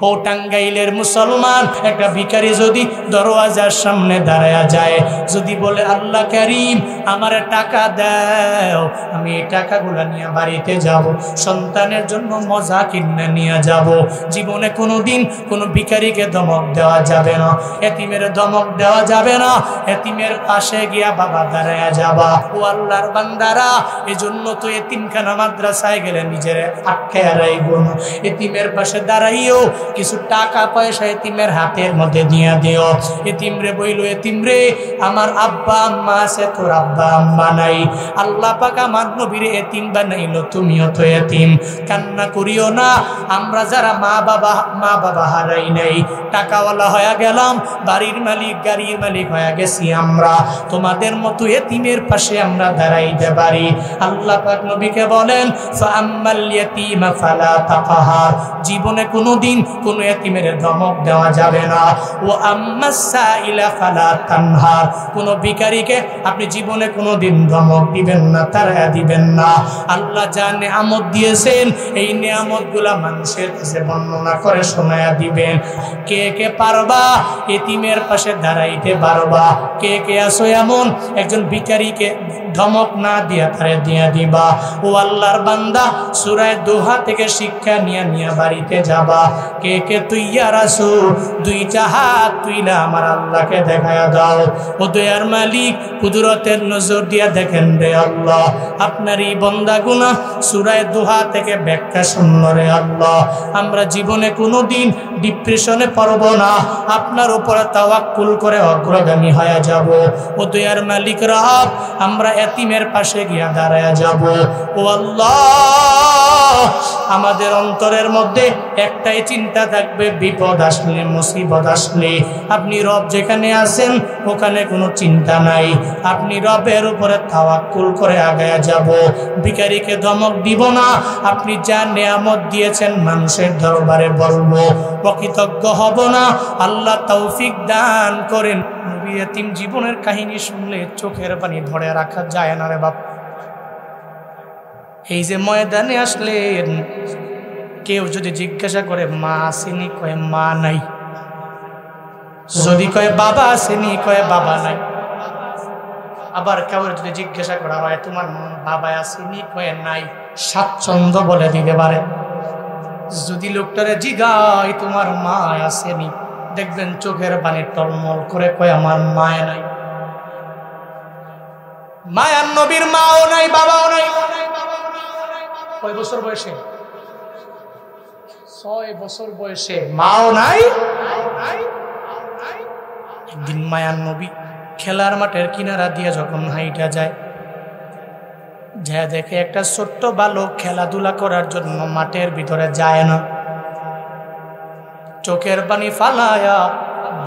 ও টাঙ্গাইলের মুসলমান একটা ভিখারি যদি দরওয়াজার সামনে দাঁড়ায়া যায়, যদি বলে আল্লাহ কারীম আমার টাকা দাও, আমি এই টাকাগুলো নিয়ে বাড়িতে যাব, সন্তানের জন্য মজা কিনে নিয়ে যাব। জীবনে কোনোদিন কোনো ভিখারিকে ধমক দেওয়া যাবে না, এতিমের ধমক দেওয়া যাবে না। এতিমের পাশে গিয়া বাবা দাঁড়ায়া যাবা। ও আল্লাহর বান্দারা, এজন্য তো এতিমখানা মাদ্রাসায় গেলে নিজের আটকে রাখবো না, এতিমের পাশে দাঁড়াইও কিছু টাকা পয়সা এতিমের হাতের মধ্যে দিয়ে দিও। এতিমরে বইল, এতিমরে আমার আব্বা আম্মা আছে, তোর আব্বা আম্মা নাই। আল্লাহ পাক আমার নবীর এতিম বানাইলো, তুমিও তো এতিম, কান্না করিও না। আমরা যারা মা বাবা হারাই নাই, টাকাওয়ালা হয়ে গেলাম, বাড়ির মালিক গাড়ির মালিক হয়ে গেছি, আমরা তোমাদের মতো এতিমের পাশে আমরা দাঁড়াইতে পারি। আল্লাহ পাক নবীকে বলেন, ফাআম্মাল ইয়াতীমা ফালা তাকহার, জীবনে কোনোদিন কোনো এতিমের ধমক দেওয়া যাবে না। ও আম্মাস সাইলা ফালা তানহার, কোনো ভিখারিকে আপনি জীবনে কোনোদিন ধমক দিবেন না, তাড়া দিবেন না। আল্লাহ যা নেয়ামত দিয়েছেন, এই নেয়ামতগুলা মানুষের কাছে বর্ণনা করে শোনায়া দিবেন। কে কে পারবা এতিমের পাশে দাঁড়াইতে পারবা? কে কে আসো এমন একজন ভিখারিকে ধমক না দিয়া তারে দিয়া দিবা? ও আল্লাহর বান্দা, সূরা দোহা থেকে শিক্ষা নিয়ে নিয়ে বাড়িতে যাবা। কে কে তুইয়ার আসো, দুইটা হাত তুইলা আমার আল্লাহকে দেখায়া দাও। ও দয়ার মালিক, কুদরতের নজর দিয়া দেখেন রে আল্লাহ, আপনার এই বান্দাগুনা সূরা দোহা থেকে ব্যাখ্যা শুনল রে আল্লাহ। আমরা জীবনে কোনোদিন ডিপ্রেশনে পড়ব না, আপনার উপরে তাওয়াক্কুল করে অগ্রগামী হয়ে যাব। ও দয়ার মালিক রব, আমরা এতিমের পাশে গিয়া দাঁড়ায়া যাব। ও আল্লাহ, আমাদের অন্তরের মধ্যে একটাই চিন্তা থাকবে, বিপদ আসলে মুসিবত আসলে আপনি রব যেখানে আছেন ওখানে কোনো চিন্তা নাই, আপনি রবের উপরে তাওয়াক্কুল করে আগায়া যাব। ভিখারিকে ধমক দিব না, আপনি যা নেয়ামত দিয়েছেন মানুষের দরবারে বলবো, অকৃতজ্ঞ হব না। আল্লাহ তৌফিক দান করেন। নবী এতিম জীবনের কাহিনী শুনলে চোখের পানি ধরে রাখা যায় না রে বাপ। এই যে ময়দানে আসলেন, কেউ যদি জিজ্ঞাসা করে মা আসেনি, কয় মা নাই। যদি কয় বাবা আসেনি, কয় বাবা নাই। আবার কেউ যদি জিজ্ঞাসা করা হয় তোমার বাবা আসেনি, কয় নাই, স্বাচ্ছন্দ্য বলে দিতে পারে। যদি লোকটারে জিগায় তোমার মা আসেনি, দেখবেন চোখের পানি টলমল করে কয় আমার মায় নাই। মায়ার নবীর মাও নাই, বাবাও নাই। কয় বছর বয়সে? 6 বছর বয়সে মাও নাই। একদিন মায়ার নবী খেলার মাঠের কিনারা দিয়ে যখন হাইটা যায়, যা দেখে একটা ছোট্ট বালক খেলাধুলা করার জন্য মাঠের ভিতরে যায় না। চোখের পানি ফালায়া,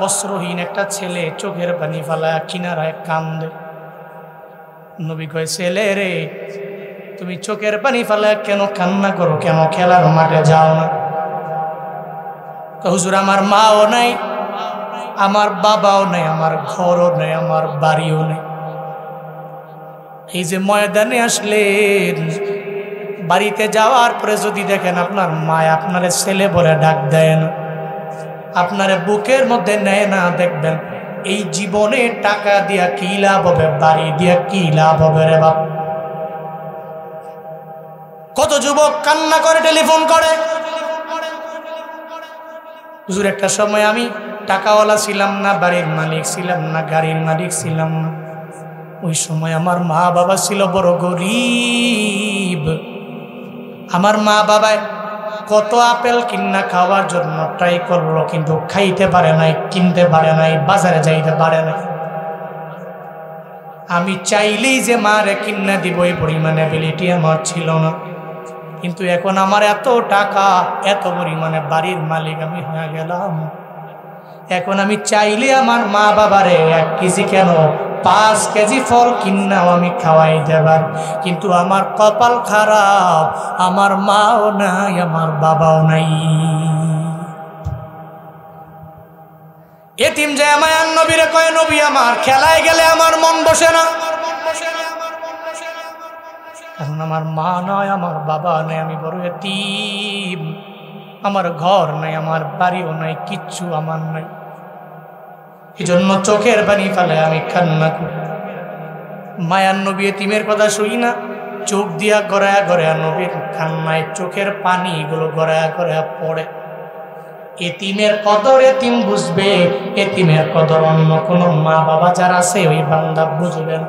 বস্ত্রহীন একটা ছেলে চোখের পানি ফালায়া কিনারায় কান্দে। নবী কয়, ছেলে রে, তুমি চোখের পানি ফালায়া কেন কান্না করো, কেন খেলার মাঠে যাও না? হুজুর, আমার মাও নাই, আমার বাবাও নাই, আমার ঘরও নেই, আমার বাড়িও নেই। এই যে ময়দানে আসলেন, বাড়িতে যাওয়ার পরে যদি দেখেন আপনার মা আপনারে ছেলে বলে ডাক দেয় না, আপনারে বুকের মধ্যে নেয় না, দেখবেন এই জীবনে টাকা দিয়া কি লাভ হবে, বাড়ি দিয়া কি লাভ হবে রে বাপ। কত যুবক কান্না করে, টেলিফোন করে। হুজুর, একটা সময় আমি টাকাওয়ালা ছিলাম না, বাড়ির মালিক ছিলাম না, গাড়ির মালিক ছিলাম না। ওই সময় আমার মা বাবা ছিল বড় গরিব। আমার মা বাবায় কত আপেল কিনা খাওয়ার জন্য ট্রাই করলো, কিন্তু খাইতে পারে নাই, কিনতে পারে নাই, বাজারে যাইতে পারে নাই। আমি চাইলেই যে মারে কিনা দিব এই পরিমাণে অ্যাবিলিটি আমার ছিল না। কিন্তু এখন আমার এত টাকা, এত পরিমাণে বাড়ির মালিক আমি হয়ে গেলাম। এখন আমি চাইলে আমার মা বাবারে 1 কেজি কেন 5 কেজি ফল কিনাও আমি খাওয়াই দেবার। কিন্তু আমার কপাল খারাপ, আমার মাও নাই, আমার বাবাও নাই। এতিম যে মায়ার নবীরে কয়, নবী আমার খেলায় গেলে আমার মন বসে না, কারণ আমার মা নয়, আমার বাবা নয়, আমি বড় এতিম। আমার ঘর নাই, আমার বাড়িও নাই, কিচ্ছু আমার নাই। এই জন্য চোখের পানি ফেলে আমি কান্না করি। মায়ার নবী এতিমের কথা শুই না, চোখ দিয়া গড়ায়া গড়ায়া নবীর কান্নায় চোখের পানি এগুলো গড়ায়া গড়ায়া পড়ে। এতিমের কদর এতিম বুঝবে, এতিমের কদর অন্য কোনো মা বাবা যারা আছে ওই বান্দা বুঝবে না।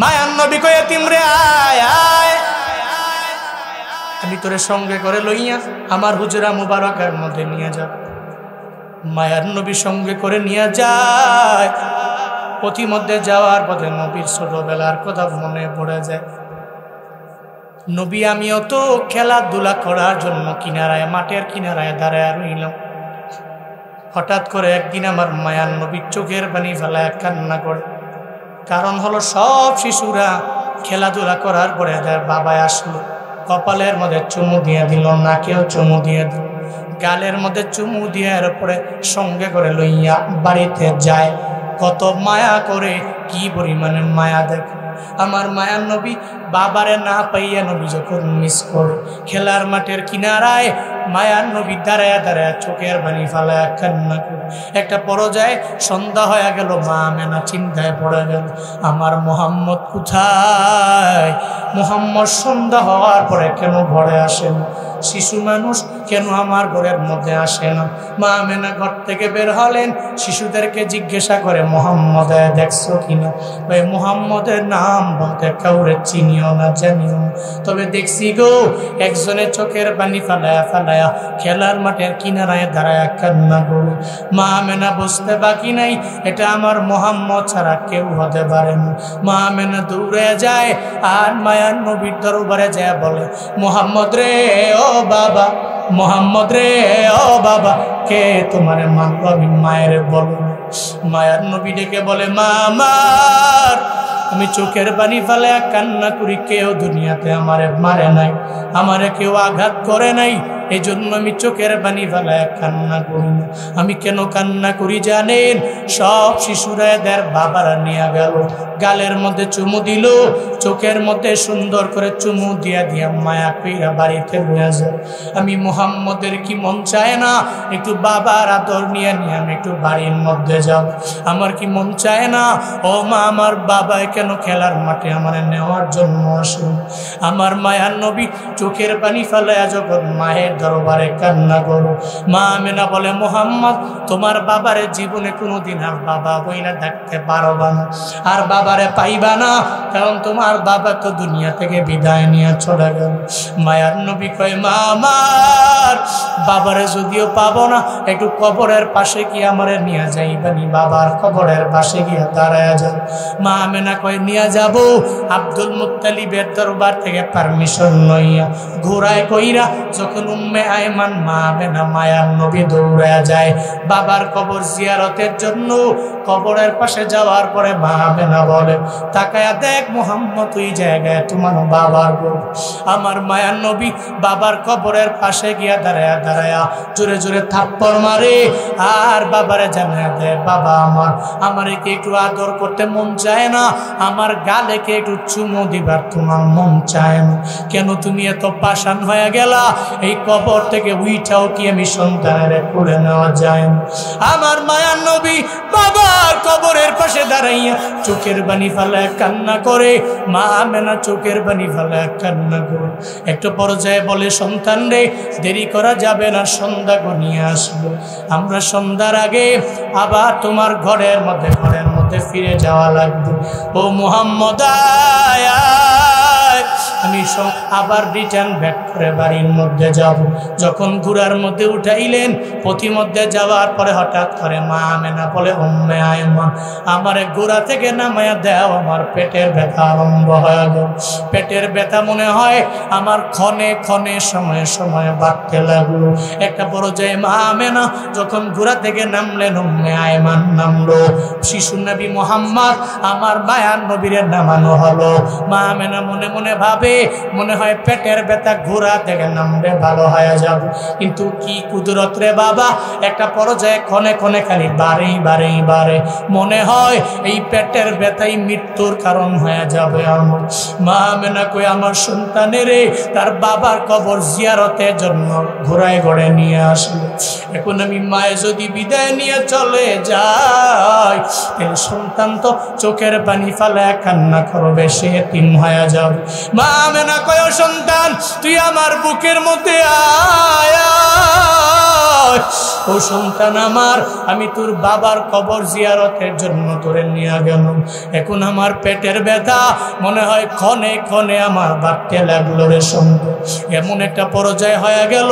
মায়ার নবী কয় এতিম রে আয় আয়, আমি তোরে সঙ্গে করে লইয়া আমার হুজরা মুবারকের মধ্যে নিয়ে যাব। মায়ার নবী সঙ্গে করে নিয়ে যায়। পথিমধ্যে যাওয়ার পথে নবীর ছোটবেলার কথা মনে পড়ে যায়। নবী আমিও তো খেলাধুলা করার জন্য কিনারায়, মাঠের কিনারায় দাঁড়ায় রইলাম। হঠাৎ করে একদিন আমার মায়ার নবীর চোখের পানি ফেলায় কান্না করে। কারণ হলো সব শিশুরা খেলাধুলা করার পরে তার বাবায় আসলো, কপালের মধ্যে চুমু দিয়ে দিল, নাকেও চুমু দিয়ে দিল, গালের মধ্যে চুমু দিয়ে পরে সঙ্গে করে লইয়া বাড়িতে যায়। কত মায়া করে, কি পরিমাণে মায়া দেখে আমার মায়ার নবী। বাবারে না পাইয়া নবী যখন মিস করে, খেলার মাঠের কিনারায় মায়ার নবী দাঁড়ায় দাঁড়ায় চোখের পানি ফালায় কান্না করে। একটা পর্যায়ে সন্ধ্যা হয়ে গেল, মা আমেনা চিন্তায় পড়ে গেল, আমার মোহাম্মদ কোথায়? মোহাম্মদ সন্ধ্যা হওয়ার পরে কেন ঘরে আসে না? শিশু মানুষ কেন আমার ঘরের মধ্যে আসে না? মা আমেনা ঘর থেকে বের হলেন, শিশুদেরকে জিজ্ঞাসা করে মোহাম্মদ দেখছো কিনা? ভাই মোহাম্মদের নাম বলতে কাউরে চিনিও না, জানিও না, তবে দেখছি গো একজনের চোখের পানি ফালায়া ফালায়া খেলার মাঠের কিনারায় দাঁড়ায় কান্না করে। মা আমেনা বুঝতে বাকি নাই, এটা আমার মোহাম্মদ ছাড়া কেউ হতে পারে না। মা আমেনা দৌড়ে যায় আর মায়ার নবীর দরবারে যায় বলে, মোহাম্মদ রে ও বাবা, মোহাম্মদ রে ও বাবা, কে তোমারে মারলো? আমি মায়ের বলো। মায়ার নবী ডেকে বলে, মা আমার, আমি চোখের পানি ফেলে কান্না করি, কেউ দুনিয়াতে আমারে মারে নাই, আমারে কেউ আঘাত করে নাই, এই জন্য আমি চোখের পানি ফেলে কান্না করি না। আমি কেন কান্না করি জানেন? সব শিশুরা এদের বাবারা নিয়ে গেল, গালের মধ্যে চুমু দিল, চোখের মধ্যে সুন্দর করে চুমু দিয়া দিয়া মায়া কইরা বাড়িতে নিয়ে যায়। আমি মুহাম্মদের কি মন চায় না একটু বাবার আদর নিয়ে নিয়ে আমি একটু বাড়ির মধ্যে যাব? আমার কি মন চায় না? ও মা, আমার বাবাই কেন খেলার মাঠে আমার নেওয়ার জন্য আসেন? আমার মায়ার নবী চোখের পানি ফেলায়া যখন মায়ের দরবারে কান্না করো, মা আমেনা বলে, মুহাম্মদ তোমার বাবারে জীবনে কোনোদিন আর বাবা বইনা ডাকতে পারবা না, আর বাবারে পাইবা না, কারণ তোমার বাবা তো দুনিয়া থেকে বিদায় নিয়ে চলে গেল। মায়ার নবী কয়, মা আমার বাবারে যদিও পাবো না, একটু কবরের পাশে কি আমারে নিয়ে যাইবানি? বাবার কবরের পাশে গিয়ে দাঁড়ায় যাও। মা আমেনা কয়, নিয়ে যাব। আব্দুল মুত্তালিবের দরবার থেকে পারমিশন লইয়া ঘোড়ায় কইরা যখন উম্মে আয়মান মা আমেনা মায়ার নবী দৌড়া যায় বাবার কবর জিয়ারতের জন্য, কবরের পাশে যাওয়ার পরে মা আমেনা বলে, তাকায়া দেখ মুহাম্মদ ওই জায়গায় তোমার বাবার কবর। আমার মায়ার নবী বাবার কবরের পাশে গিয়া দাঁড়ায়া দাঁড়ায়া জোরে জোরে থাপ্পড় মারে আর বাবারে জানায় দেয়, বাবা আমার একে একটু আদর করতে মন চায় না, আমার গালে কে একটু চুমু দিবার তোমার মন চায় না? কেন তুমি এত পাষাণ হয়ে গেলা? এই কবর থেকে উইঠাও কি আমি সন্তানের করে নেওয়া যায় না? আমার মায়ার নবী বাবার কবরের পাশে দাঁড়াইয়া চোখের পানি ফেলে কান্না করে। মা আমেনা চোখের পানি ফেলে কান্না করে। একটু পর্যায়ে বলে, সন্তান রে, দেরি করা যাবে না, সন্ধ্যা ঘনিয়ে আসবে, আমরা সন্ধ্যার আগে আবার তোমার ঘরের মধ্যে ফিরে যাওয়া লাগবে। ও মুহাম্মদ আমি আবার রিটার্ন ব্যাক করে বাড়ির মধ্যে যাব। যখন ঘোড়ার মধ্যে উঠাইলেন, পথিমধ্যে যাওয়ার পরে হঠাৎ করে মা আমেনা বলে, উম্মে আয়মান আমারে ঘোড়া থেকে নামায়া দাও, আমার পেটের ব্যথা আরম্ভ হয়ে গেল। পেটের ব্যথা মনে হয় আমার ক্ষণে ক্ষণে সময়ে সময়ে বাড়তে লাগলো। একটা পর্যায়ে মা আমেনা যখন ঘোড়া থেকে নামলেন, উম্মে আয়মান নামলো, শিশু নবী মুহাম্মদ আমার মায়ার নবীরে নামানো হলো। মা আমেনা মনে মনে ভাবে, বাবারে মনে হয় পেটের ব্যথা ঘোরা থেকে নামলে ভালো হয়ে যাবে, কিন্তু কি কুদরত রে বাবা, একটা পর্যায়ে ক্ষণে ক্ষণে খালি বারে মনে হয় এই পেটের ব্যথাই মৃত্যুর কারণ হয়ে যাবে। আমার মা আমেনা কই আমার সন্তানের তার বাবার কবর জিয়ারতের জন্য ঘোড়ায় ঘোড়ে নিয়ে আসলো। এখন আমি মায়ে যদি বিদায় নিয়ে চলে যায়, তাহলে সন্তান তো চোখের পানি ফালায় কান্না করবে, সে এতিম হয়ে যাবে। মা আমেনা কয় সন্তান তুই আমার বুকের মধ্যে আয়, ও সন্তান আমার, আমি তোর বাবার কবর জিয়ারতের জন্য তোরে নিয়ে গেলাম। এখন আমার পেটের ব্যথা মনে হয় ক্ষণে ক্ষণে আমার বাড়তে লাগলো রে সন্তান। এমন একটা পর্যায়ে হয়ে গেল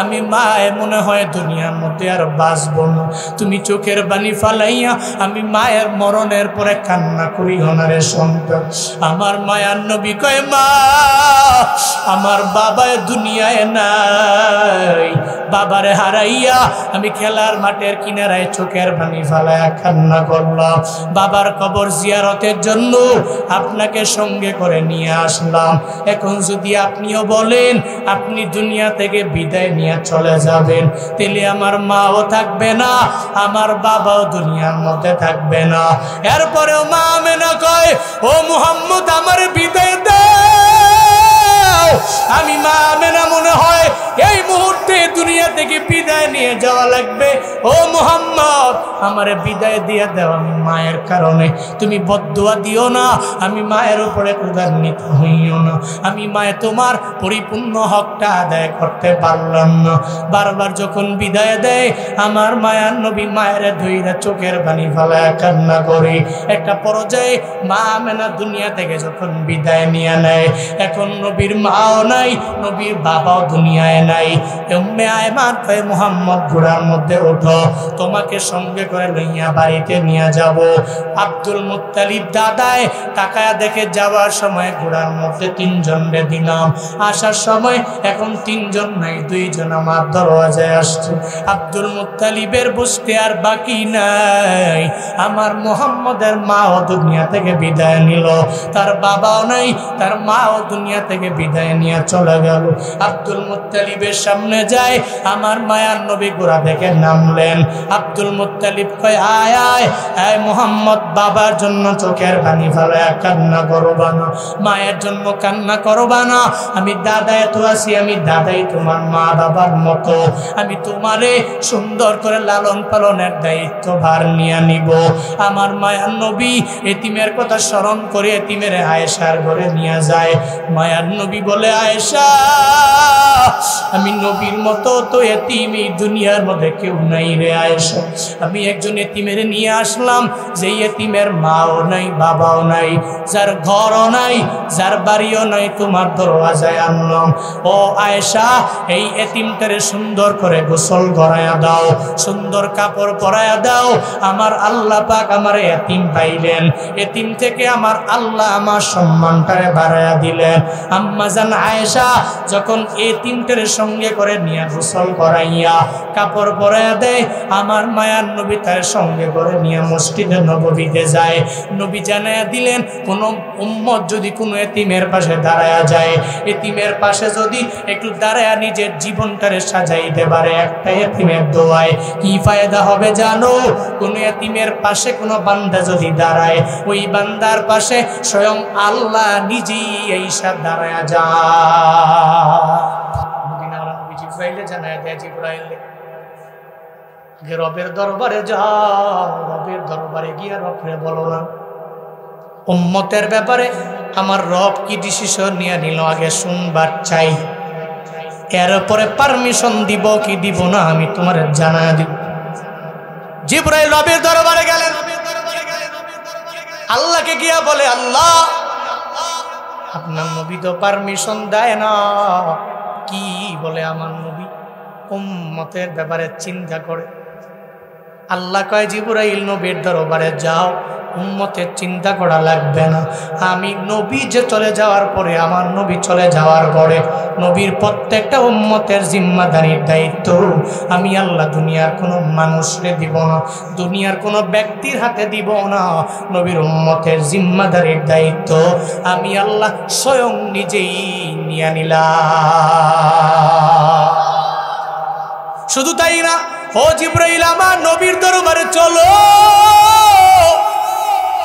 আমি মা মনে হয় দুনিয়ার মধ্যে আর বাঁচবো না। তুমি চোখের বানি ফালাইয়া আমি মায়ের মরণের পরে কান্না করি না রে সন্তান। আমার মায়ার নবী কয় মা আমার বাবা দুনিয়ায় নাই, বাবারে হারাইয়া আমি খেলার মাঠের কিনারায় চোখের পানি ফালায়া কান্না করলাম। বাবার কবর জিয়ারতের জন্য আপনাকে সঙ্গে করে নিয়ে আসলাম। এখন যদি আপনিও বলেন আপনি দুনিয়া থেকে বিদায় নিয়ে চলে যাবেন, তাহলে আমার মাও থাকবে না, আমার বাবাও দুনিয়ার মধ্যে থাকবে না। এরপরেও মা আমেনা কয় ও মুহাম্মদ আমার বিদায় দাও। আমি মা আমেনা মনে হয় এই মুহূর্তে দুনিয়া থেকে বিদায় নিয়ে যাওয়া লাগবে। ও মুহাম্মদ আমারে বিদায় দিয়ে দাও, আমি মায়ের কারণে, তুমি বদদুয়া দিও না, আমি মায়ের উপরে ক্রোধান্বিত হইও না। আমি মায়ে তোমার পরিপূর্ণ হকটা আদায় করতে পারলাম না। বারবার যখন বিদায় দেয় আমার মায়ার নবী মায়ের ধইরা চোখের পানি ফালায় কান্না করে। একটা পর্যায়ে মা আমেনা দুনিয়া থেকে যখন বিদায় নিয়ে নেয়, এখন নবীর মাও নাই, নবীর বাবাও দুনিয়ায় নাই। উম্মে আয়মান কয় মুহাম্মদ ঘোড়ার মধ্যে ওঠো, তোমাকে সঙ্গে করে লইয়া বাড়িতে নিয়ে যাব। আব্দুল মুত্তালিব দাদায় তাকায়া দেখে যাওয়ার সময় ঘোড়ার মধ্যে 3 জনরে দিলাম, আসার সময় এখন 3 জন নাই, 2 জন আমার দরওয়াজায় আসছে। আব্দুল মুত্তালিবের বুঝতে আর বাকি নাই, আমার মুহাম্মদের মাও দুনিয়া থেকে বিদায় নিল, তার বাবাও নাই, তার মাও দুনিয়া থেকে বিদায় নিয়ে চলে গেল। আব্দুল মুত্তালিবের সামনে যায়, আমার মায়ার নবী ঘোড়া থেকে নামলেন। আব্দুল মুত্তালিব কয় আয় আয় আয় মুহাম্মদ, বাবার জন্য চোখের পানি ফেলায় কান্না করবা না, মায়ের জন্য কান্না করবা না। আমি দাদাই তো আছি, আমি দাদাই তোমার মা বাবার মতো, আমি তোমারে সুন্দর করে লালন পালনের দায়িত্ব ভার নিয়ে নিব। আমার মায়ার নবী এতিমের কথা স্মরণ করে এতিমের আয়েশার ঘরে নিয়ে যায়। মায়ার নবী বলে আয়েশা আমি নবীর মতো তো এতিম এই দুনিয়ার মধ্যে কেউ নাই রে আয়েশা। আমি একজন এতিমের নিয়ে আসলাম, যে এতিমের মাও নাই বাবাও নাই, যার ঘরও নাই, যার বাড়িও নাই, তোমার দরওয়াজায় আনলাম। ও আয়েশা এই এতিমটারে সুন্দর করে গোসল করায়া দাও, সুন্দর কাপড় পরায়া দাও। আমার আল্লাহ পাক আমার এতিম পাইলেন, এতিম থেকে আমার আল্লাহ আমার সম্মানটারে বাড়ায়া দিলেন। আম্মা জান আয়েশা যখন এতিমটারে সঙ্গে করে নিয়ে গোসল করাইয়া কাপড় পরায়া দেয়, আমার মায়ার নবী তার সঙ্গে করে নিয়ে মসজিদে নববীতে যায়। নবী জানায়া দিলেন কোন উম্মত যদি কোনো এতিমের পাশে দাঁড়ায়া যায়, এতিমের পাশে যদি একটু দাঁড়ায়া নিজের জীবনটারে সাজাইতে পারে একটা এতিমের দোয়ায় কি ফায়দা হবে জানো? কোন এতিমের পাশে কোনো বান্দা যদি দাঁড়ায়, ওই বান্দার পাশে স্বয়ং আল্লাহ নিজেই এইসব দাঁড়ায়া যায়। জিব্রাইলে জানায়া দেয়, জিব্রাইলে রবের দরবারে যাও, রবের দরবারে গিয়ে রবরে বলো না উম্মতের ব্যাপারে আমার রব কি ডিসিশন নিয়ে নিল আগে শুনবার চাই, এরপরে পারমিশন দিব কি দিব না আমি তোমার জানায়া দিব। জিব্রাইল রবের দরবারে গেলেন, আল্লাহকে গিয়া বলে আল্লাহ আপনার নবী তো পারমিশন দেয় না। কি বলে আমার নবী? উম্মতের ব্যাপারে চিন্তা করে। আল্লাহ কয় জিবরাইল নবীর দরবারে যাও, উম্মতের চিন্তা করা লাগবে না। আমি নবী যে চলে যাওয়ার পরে, আমার নবী চলে যাওয়ার পরে নবীর প্রত্যেকটা উম্মতের জিম্মাদারির দায়িত্ব আমি আল্লাহ দুনিয়ার কোনো মানুষরে দিব না, দুনিয়ার কোনো ব্যক্তির হাতে দিব না। নবীর উম্মতের জিম্মাদারির দায়িত্ব আমি আল্লাহ স্বয়ং নিজেই নিয়ে নিলাম। শুধু তাই না, ও জিবরাইল আমার নবীর দরবারে চলো,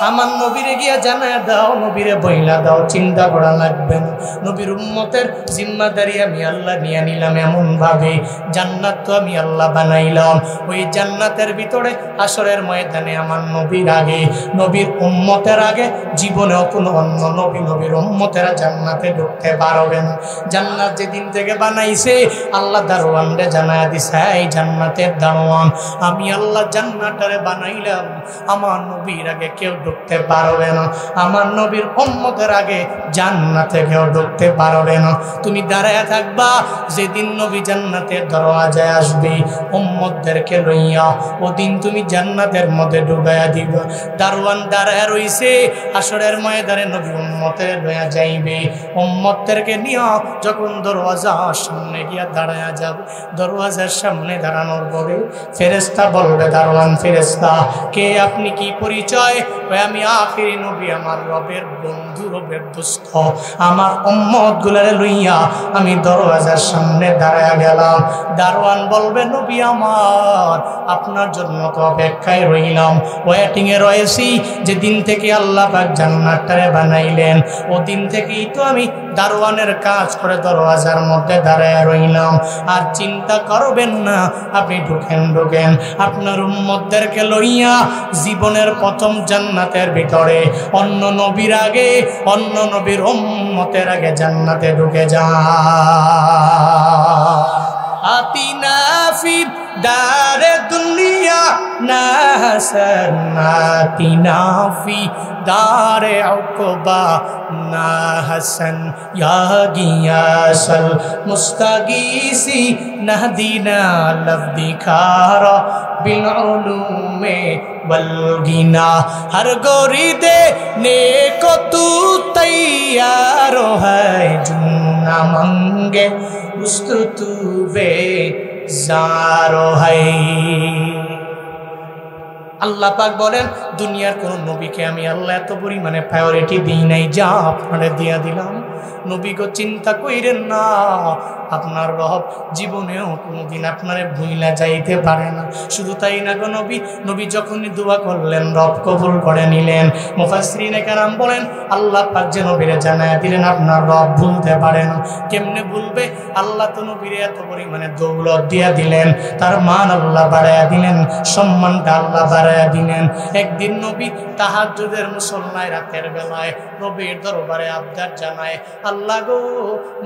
আমার নবীরে গিয়া জানায় দাও, নবীরে বইলা দাও, চিন্তা করা লাগবে না। নবীর উম্মতের জিম্মাদারি আমি আল্লাহ নিয়ে নিলাম। এমন ভাবে জান্নাত তো আমি আল্লাহ বানাইলাম, ওই জান্নাতের ভিতরে হাসরের ময়দানে আমার নবীর আগে, নবীর উম্মতের আগে জীবনেও কোনো অন্য নবী নবীর উম্মতেরা জান্নাতে ঢুকতে পারবে না। জান্নাত যেদিন থেকে বানাইছে আল্লাহ দারোয়ানরে জানায় দিছে, এই জান্নাতের দারোয়ান আমি আল্লাহ জান্নাতরে বানাইলাম, আমার নবীর আগে কেউ ঢুকতে পারবে না, আমার নবীর উম্মতের আগে জান্নাতে কেউ ঢুকতে পারবে না। তুমি দাঁড়ায় থাকবা, যেদিন নবী জান্নাতের দরওয়াজায় আসবে উম্মতদেরকে লইয়া, ওদিন তুমি জান্নাতের মধ্যে ঢুকাইয়া দিবা। দারওয়ান দাঁড়ায় রইছে, হাসরের ময়দানে নবী উম্মতের লইয়া যাইবে। উম্মতদেরকে নিয়ে যখন দরওয়াজার সামনে গিয়া দাঁড়ায়া যাবে, দরওয়াজার সামনে দাঁড়ানোর পরে ফেরেশতা বলবে, দারওয়ান ফেরেশতা কে আপনি, কি পরিচয়? আমি আখিরি নবী, আমার রবের বন্ধু, রবের দোস্ত, আমার উম্মত গুলারে লইয়া আমি দরওয়াজার সামনে দাঁড়ায়া গেলাম। দারওয়ান বলবে, নবী আমার আপনার জন্য তো অপেক্ষায় রইলাম, ওয়েটিং এ রয়েছি। যেদিন থেকে আল্লাহ পাক জান্নাতটারে বানাইলেন ওদিন থেকেই তো আমি দারওয়ানের কাজ করে দরওয়াজার মধ্যে দাঁড়ায়া রইলাম। আর চিন্তা করবেন না, আপনি ঢুকেন ঢুকেন, আপনার উম্মতদেরকে লইয়া জীবনের প্রথম জান্নাতের ভিতরে অন্য নবীর আগে, অন্য নবীর উম্মতের আগে জান্নাতে ঢুকে যা। আতিনা ফি দারে দুনিয়া না হাসান, আতিনা ফি দারে উকবা না হাসান, ইয়া গিয়াসাল মুস্তাগীসি নাহদিনা লফদিখারা বিল উলুমে বলগিনা, হর গোরি দে নেको तू तैयार है, जुन्ना मंगे उस्त तू बेजारो है। আল্লাহ পাক বলেন, দুনিয়ার কোন নবীকে আমি আল্লাহ এত পরিমাণে প্রায়োরিটি দিই নাই, যা আপনারে দিয়া দিলাম। নবীকে চিন্তা কইরেন না, আপনার রব জীবনেও কোনোদিন আপনারে ভুইলা যাইতে পারে না। শুধু তাই না গো, নবী যখনই দোয়া করলেন রব কবুল করে নিলেন। মুফাসসিরিনে কেরাম বলেন, আল্লাহ পাক যে নবীরে জানায়া দিলেন আপনার রব ভুলতে পারে না। কেমনে ভুলবে? আল্লাহ তো নবীরে এত পরিমাণে দৌলত দিয়া দিলেন, তার মান আল্লাহ বাড়াইয়া দিলেন, সম্মানটা আল্লাহ বাড়াইয়া দিলেন। একদিন নবী তাহাজ্জুদের মুসল্লায় রাতের বেলায় নবীর দরবারে আবদার জানায়, আল্লাহ গো,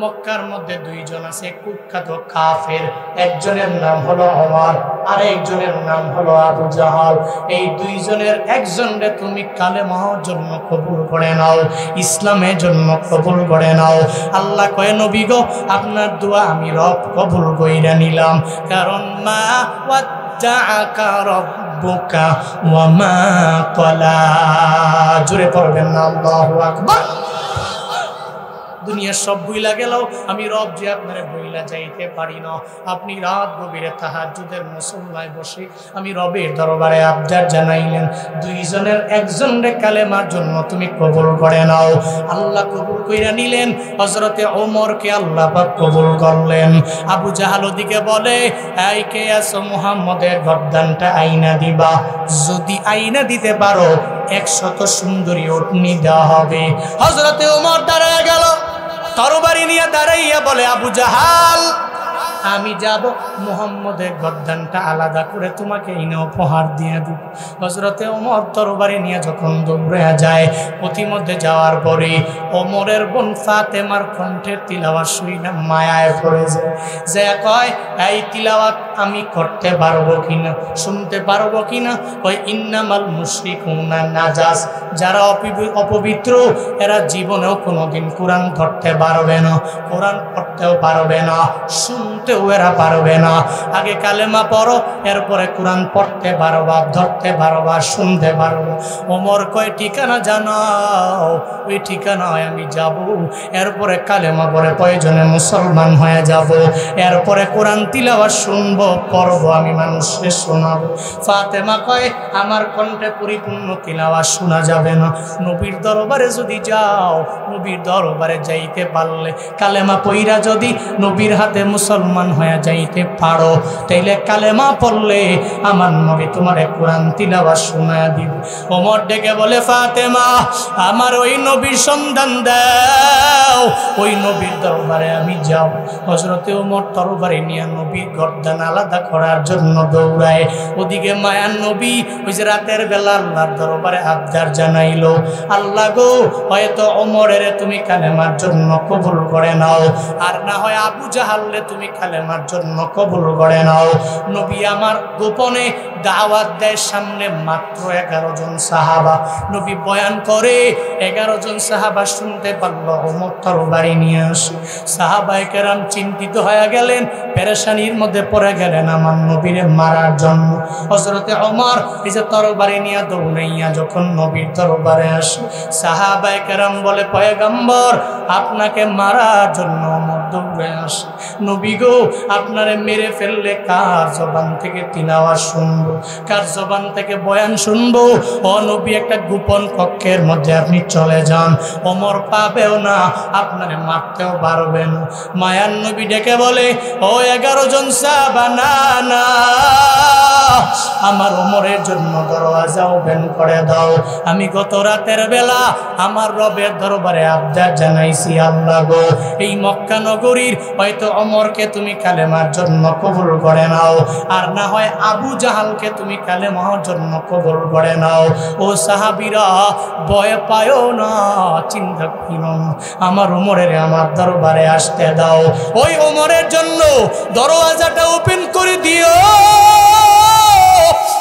মক্কার মধ্যে দুইজন আছে কুখ্যাত কাফের, একজনের নাম হলো ওমর আর একজনের নাম হলো আবু জাহাল। এই দুইজনের একজনকে তুমি কালেমার জন্য কবুল করে নাও, ইসলামের জন্য কবুল করে নাও। আল্লাহ কয়, নবী গো, আপনার দোয়া আমি রব কবুল কইরা নিলাম, কারণ মা ওয়াদ্দাআকা রাব্বুকা ওয়া মা ক্বালা। জোরে পড়বেন না আল্লাহু আকবার। দুনিয়ার সব বইলা গেলেও আমি রব যে আপনারে বইলা যাইতে পারি না। আপনি রাত গভীরে তাহাজ্জুদের মুসল্লায় বসে আমি রবের দরবারে আবদার জানাইলেন, দুইজনের একজনের কালেমার জন্য তুমি কবুল করে নাও। আল্লাহ কবুল কইরা নিলেন। হযরতে ওমরকে আল্লাহ পাক কবুল করলেন। আবু জাহাল ওদিকে বলে, এই কে আছো, মুহাম্মদের গর্দানটা আইনা দিবা, যদি আইনা দিতে পারো 100 সুন্দরী উটনি দেওয়া হবে। হযরতে ওমর দাঁড়ায় গেল, তরবারি নিয়ে দাঁড়াইয়া বলে, আবু জাহাল, আমি যাব মুহাম্মদের গর্দানটা আলাদা করে তোমাকে এনে উপহার দিয়ে দিব। হযরতে ওমর তরবারি নিয়ে যখন দৌড়ে যায়, প্রতিমধ্যে যাওয়ার পরে ওমরের বোন ফাতেমার কণ্ঠের তিলাওয়াত শুনে মায়ায় পড়ে যায়। যে কয়, এই তিলাওয়াত আমি করতে পারবো কিনা, শুনতে পারবো কিনা? ওই ইন্নামাল মুশরিকুনা নাজাস, যারা অপবিত্র এরা জীবনেও কোনোদিন কোরআন ধরতে পারবে না, কোরআন পড়তেও পারবে না, শুনতেও এরা পারবে না। আগে কালেমা পড়ো, এরপরে কোরআন পড়তে পারবা, ধরতে পারবা, শুনতে পারবা। ওমর কয় ঠিকানা জানাও, ওই ঠিকানায় আমি যাব, এরপরে কালেমা পড়ে প্রয়োজনে মুসলমান হয়ে যাব, এরপরে কোরআন তিলাওয়াত শুনবো, পড়বো, আমি মানুষকে শোনাবো। ফাতেমা কয় আমার কণ্ঠে পরিপূর্ণ তিলাওয়াত শোনা যাবে না, নবীর দরবারে যদি যাও, নবীর দরবারে যাইতে পারলে, কালেমা পইরা যদি নবীর হাতে মুসলমান হয়ে যাইতে পারো, তাইলে কালেমা পড়লে আমার নবী তোমারে কোরআন তিলাওয়াত শোনা দিবে। ওমর ডেকে বলে ফাতেমা আমার ওই নবীর সন্ধান দাও, ওই নবীর দরবারে আমি যাব। হযরতে ওমর তরবারি নিয়ে নবীর গর্দান আলাদা করার জন্য দৌড়ায়। ওদিকে মায়ার নবী ওই যে রাতের বেলা আল্লাহর দরবারে আবদার জানাইলো, আল্লাহ গো হয়তো ওমরের তুমি কালেমার জন্য কবুল করে নাও, আর না হয় আবু জাহালরে তুমি কালেমার জন্য কবুল করে নাও। নবী আমার গোপনে দাওয়াত দেয়, সামনে মাত্র 11 জন সাহাবা, নবী বয়ান করে 11 জন সাহাবা শুনতে পারলো, ওমর তরবারি নিয়ে আসে। সাহাবায়ে কেরাম চিন্তিত হয়ে গেলেন, পেরেশানির মধ্যে পড়ে গেলেন আমার নবীরে মারার জন্য। হযরতে ওমর এই যে তরবারি নিয়ে দৌড়াইয়া যখন নবীর দরবারে আসে, সাহাবায়ে কেরাম বলে পয়গম্বর আপনাকে মারার জন্য ওমর দৌড়ে আসে। নবী গো আপনারে মেরে ফেললে কার জবান থেকে তিলাওয়াত শুনবো, কার জবান থেকে বয়ান শুনবো? ও নবী একটা গোপন কক্ষের মধ্যে আপনি চলে যান, ওমর পাবেও না, আপনারে মারতেও পারবে না। মায়ার নবী ডেকে বলে ও 11 জন সাহাবা, না না, আমার ওমরের জন্য দরওয়াজা ওপেন করে দাও। আমি গত রাতের বেলা আমার রবের দরবারে আবদার জানাইছি, আল্লাহ গো এই মক্কা নগরীর হয়তো ওমরকে তুমি কালেমার জন্য কবুল করে নাও, আর না হয় আবু জাহালকে তুমি কালেমার জন্য কবুল করে নাও। ও সাহাবীরা ভয় পায়ও না, চিন্তা করো না, আমার ওমরের আমার দরবারে আসতে দাও, ওই ওমরের জন্য দরওয়াজাটা ওপেন করে দিও,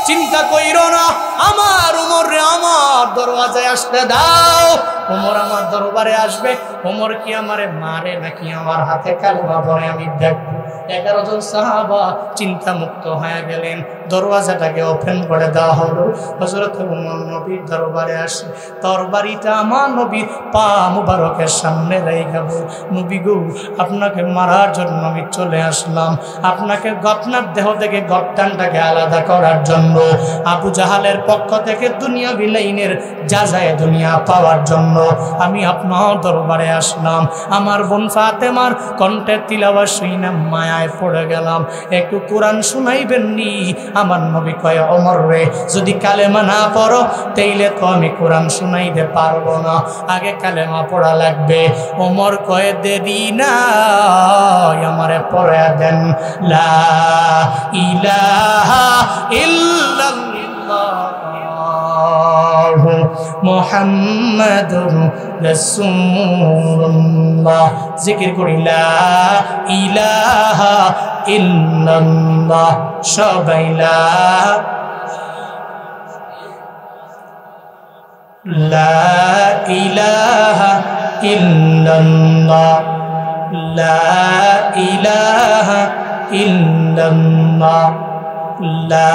চিন্তা কইরো না, আমার ওমরে আমার দরওয়াজায় আসতে দাও। ওমর আমার দরবারে আসবে, ওমর কি আমারে মারে নাকি আমার হাতে কালেমা পড়ে আমি দেখব। 11 জন সাহাবা চিন্তা মুক্ত হয়ে গেলেন, দরওয়াজাটাকে ওপেন করে দেওয়া হলো। হযরত ওমর নবীর দরবারে আসে, তরবারিটা আমার নবীর পা মুবারকের সামনে রেখে গেল, নবী গো আপনাকে মারার জন্য আমি চলে আসলাম, আপনাকে আপনার দেহ থেকে গর্দানটাকে আলাদা করার জন্য, আবু জাহালের পক্ষ থেকে দুনিয়া বিলাইনের যাজায়ে দুনিয়া পাওয়ার জন্য আমি আপনার দরবারে আসলাম। আমার বোন ফাতেমার কণ্ঠের তিলাওয়াত শুনে মায়ায় পড়ে গেলাম, একটু কোরআন শুনাইবেন নি? আমার নবী কয় ওমর রে যদি কালেমা না পড়ো তাইলে তো আমি কোরআন শুনাইতে পারবো না, আগে কালেমা পড়া লাগবে। ওমর কয় দেরি না, আমারে পড়ে দেন লা ইলাহা ইল্লাল্লাহ মুহাম্মাদুর রাসূলুল্লাহ। জিকির করি লা ইলাহা ইল্লাল্লাহ, সবাই লা ইলাহা ইল্লাল্লাহ, লা ইলাহা ইল্লাল্লাহ, লা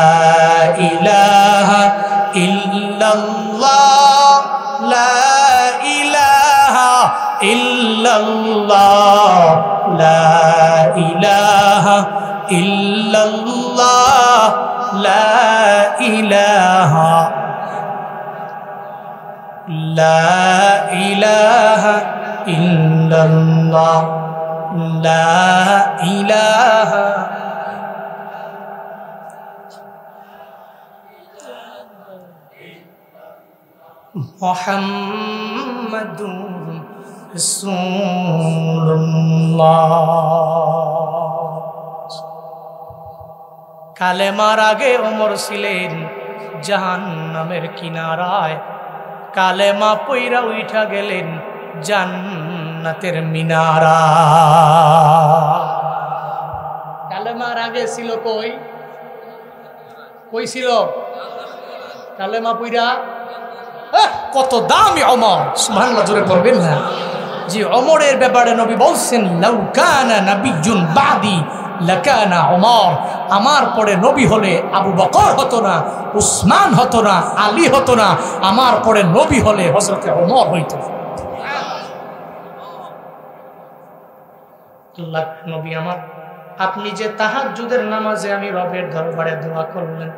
ইলাহা ইল্লাল্লাহ, লা ইলাহা ইল্লাল্লাহ, লা ইলাহা ইল্লাল্লাহ, লা ইলাহা, লা ইলাহা ইল্লাল্লাহ, লা ইলাহা মুহাম্মাদুর রাসূলুল্লাহ। কালেমার আগে ওমর ছিলেন জাহান্নামের কিনারায়, কালেমা পইরা উঠা গেলেন জান্নাতের মিনারা। কালেমার আগে ছিল কই কই ছিল কালেমা পুইরা কত দামি ওমর সুবহানাল্লাহ জোরে পড়বেন না জি ওমরের ব্যাপারে নবী বলছেন লাউ কানা নাবিয়্যুন বাদি লাকানা ওমর আমার পরে নবী হলে আবু বকর হতো না উসমান হতো না আলী হতো না আমার পরে নবী হলে হযরতে ওমর হইতো আল্লাহ নবী আমার আপনি যে তাহাজ্জুদের নামাজে আমি রবের দরবারে দোয়া করলেন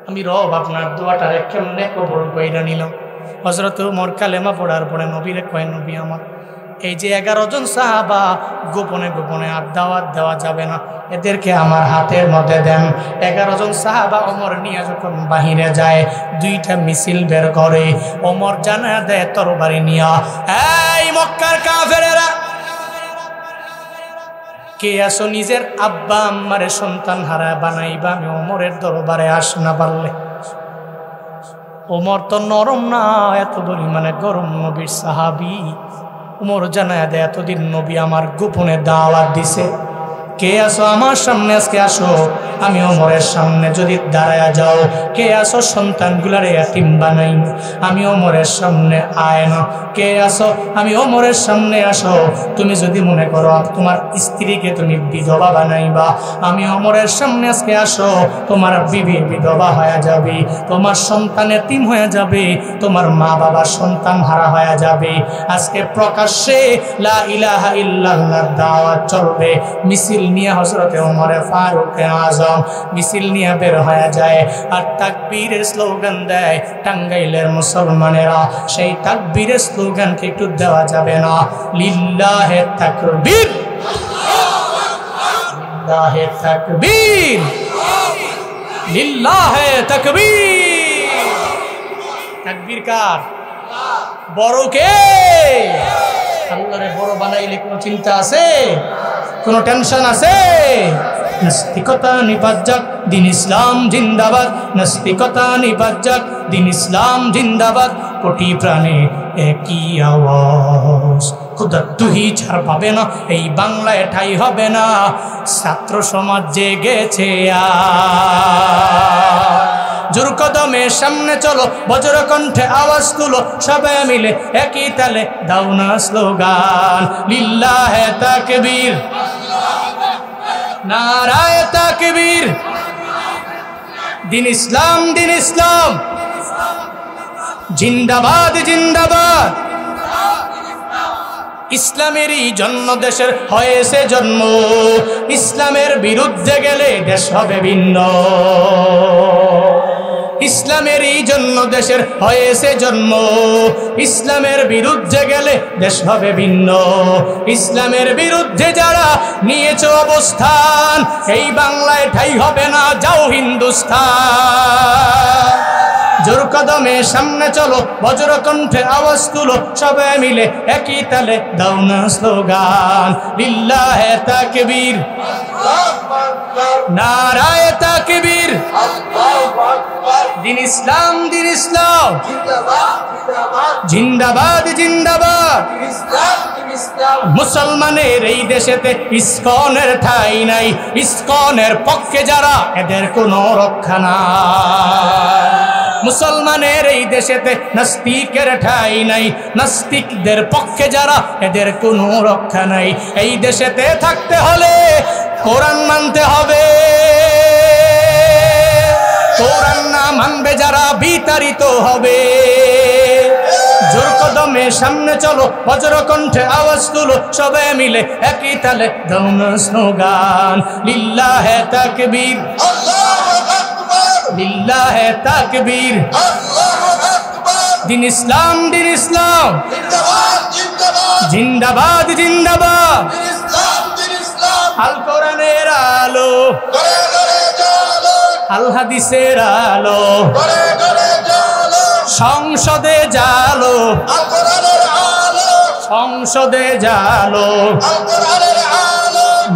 আমি রব আপনার দোয়াটা কেমনে কবুল কইরা নিলাম হযরত ওমর কালেমা পড়ার পরে নবীরে কয় নবী আমার এই যে 11 জন সাহাবা গোপনে গোপনে আর দাওয়াত দেওয়া যাবে না এদেরকে আমার হাতের মধ্যে দেন 11 জন সাহাবা ওমর নিয়ে যখন বাহিরে যায় দুইটা মিছিল বের করে ওমর জানা দেয় তরবারি নিয়া এই মক্কার কাফেরেরা কে আসো নিজের আব্বা আম্মারে সন্তান হারা বানাইবা আমি ওমরের দরবারে আস না পারলে ওমর তো নরম না এত পরিমাণে গরম নবীর সাহাবী ওমর জানায় দেয় এতদিন নবী আমার গোপনে দাওয়াত দিছে কে আসো আমার সামনে আজকে আসো আমি ওমরের সামনে যদি দাঁড়ায়া যাও কে আসো সন্তানগুলারে এতিম বানাই আমি ওমরের সামনে আয় না কে আসো আমি ওমরের সামনে আসো তুমি যদি মনে করো তোমার স্ত্রীকে তুমি বিধবা বানাইবা আমি ওমরের সামনে আজকে আসো তোমার বিবি বিধবা হয়ে যাবে তোমার সন্তান এতিম হয়ে যাবে তোমার মা বাবা সন্তান হারা হয়ে যাবে আজকে প্রকাশ্যে লা ইলাহা ইল্লাল্লাহর দাওয়াত চলবে মিছিল নিয়ে হযরতে ওমর ফারুক আযম মিছিল নিয়ে বের হয়ে যায় আর তাকবীরের স্লোগান দেয় টাঙ্গাইলের মুসলমানেরা সেই তাকবীরের স্লোগানকে একটু দেওয়া যাবে না লিল্লাহে তাকবীর লিল্লাহে তাকবীর লিল্লাহে তাকবীর তাকবীর কার বড় কে আল্লাহরে বড় বানাইলে কোনো চিন্তা আছে কোনো টেনশন আছে নাস্তিকতা নিপাত যাক দিন ইসলাম জিন্দাবাদ নাস্তিকতা নিপাত যাক দিন ইসলাম জিন্দাবাদ কোটি প্রাণে একই আওয়াজ খুদা তুই ছাড় পাবে না এই বাংলায় ঠাই হবে না ছাত্র সমাজ জেগেছে জোর কদমে সামনে চলো বজ্র কণ্ঠে আওয়াজ তুলো সবাই মিলে একই তালে দাও না স্লোগান লিল্লাহে তাকবীর নারায়ে তাকবীর দিন ইসলাম জিন্দাবাদ জিন্দাবাদ ইসলামেরই জন্ম দেশের হয়েছে জন্ম ইসলামের বিরুদ্ধে গেলে দেশ হবে ভিন্ন ইসলামেরই জন্য দেশের হয়েছে জন্ম ইসলামের বিরুদ্ধে গেলে দেশ হবে ভিন্ন ইসলামের বিরুদ্ধে যারা নিয়েছে অবস্থান এই বাংলায় ঠাই হবে না যাও হিন্দুস্তান জোর কদমে সামনে চলো বজ্র কণ্ঠে আওয়াজ তুলো সবাই মিলে একই তালে দাও না স্লোগান লিল্লাহে তাকবীর নারায়ে তাকবীর দিন ইসলাম জিন্দাবাদ জিন্দাবাদ মুসলমানের এই দেশেতে ইসকনের ঠাই নাই ইসকনের পক্ষে যারা এদের কোনো রক্ষা নাই মুসলমানের এই দেশেতে নাস্তিকের ঠাই নাই নাস্তিকদের পক্ষে যারা এদের কোনো রক্ষা নাই এই দেশেতে থাকতে হলে কোরআন মানতে হবে কোরআন না মানবে যারা বিতাড়িত হবে জোর কদমে সামনে চলো বজ্র কণ্ঠে আওয়াজ তুলো সবাই মিলে একই তালে দাও না স্লোগান লিল্লাহে তাকবীর লিল্লাহে তাকবীর দিন ইসলাম জিন্দাবাদ জিন্দাবাদ আল কোরআনের আলো আল হাদিসের আলো সংসদে জালো সংসদে জালো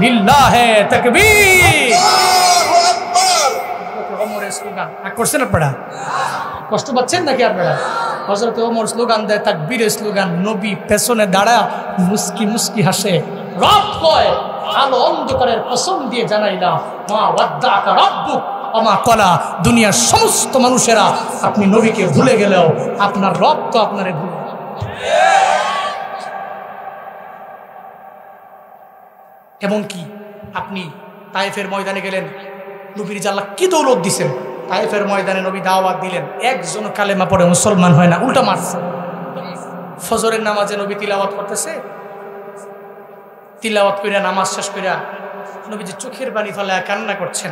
লিল্লাহে তাকবীর স্লোগান করছেন আপনারা কষ্ট পাচ্ছেন নাকি আপনারা হযরত ওমর স্লোগান দেয় তাকবীরের স্লোগান নবী পেছনে দাঁড়া মুস্কি মুস্কি হাসে রব কয় আলো অন্ধকারের কসম দিয়ে জানাইলাম মা ওয়াদ্দাকা রাব্বুক আমা কলা। দুনিয়ার সমস্ত মানুষেরা আপনি নবীকে ভুলে গেলেও আপনার রব তো আপনারে ভুলে। এবং কি আপনি তায়েফের ময়দানে গেলেন, নবীর আল্লাহ কি দৌলত দিছেন। তায়েফের ময়দানে নবী দাওয়াত দিলেন, একজন কালেমা পড়ে মুসলমান হয় না, উল্টা মারছে। ফজরের নামাজে নবী তিলাওয়াত করতেছে, তিলাওয়াত কইরা নামাজ শেষ কইরা নবী যে চোখের পানি ফেলে কান্না করছেন।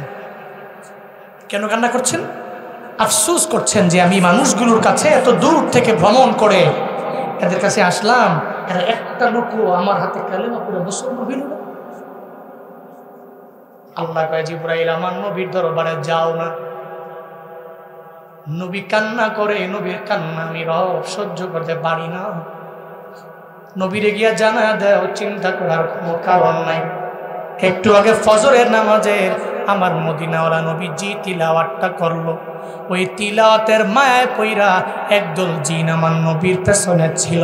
কেন কান্না করছেন? আফসোস করছেন যে আমি মানুষগুলোর কাছে এত দূর থেকে ভ্রমণ করে এদের কাছে আসলাম, এরা একটা লোকও আমার হাতে কালেমা পড়ে মুসলমান হইল না। আল্লাহ কয় জিবরাইল আমার নবীর দরবারে যাও না। নবী কান্না করে, নবীর কান্না আমি রব সহ্য করতে পারি না। নবীরে গিয়া জানা দেও চিন্তা করার কোনো কারণ নাই। একটু আগে ফজরের নামাজের আমার মদিনাওয়ালা নবী জি তিলাওয়াতটা করলো, ওই তিলাওয়াতের মায়ায় পইরা একদল জিন আমার নবীর পেছনে ছিল।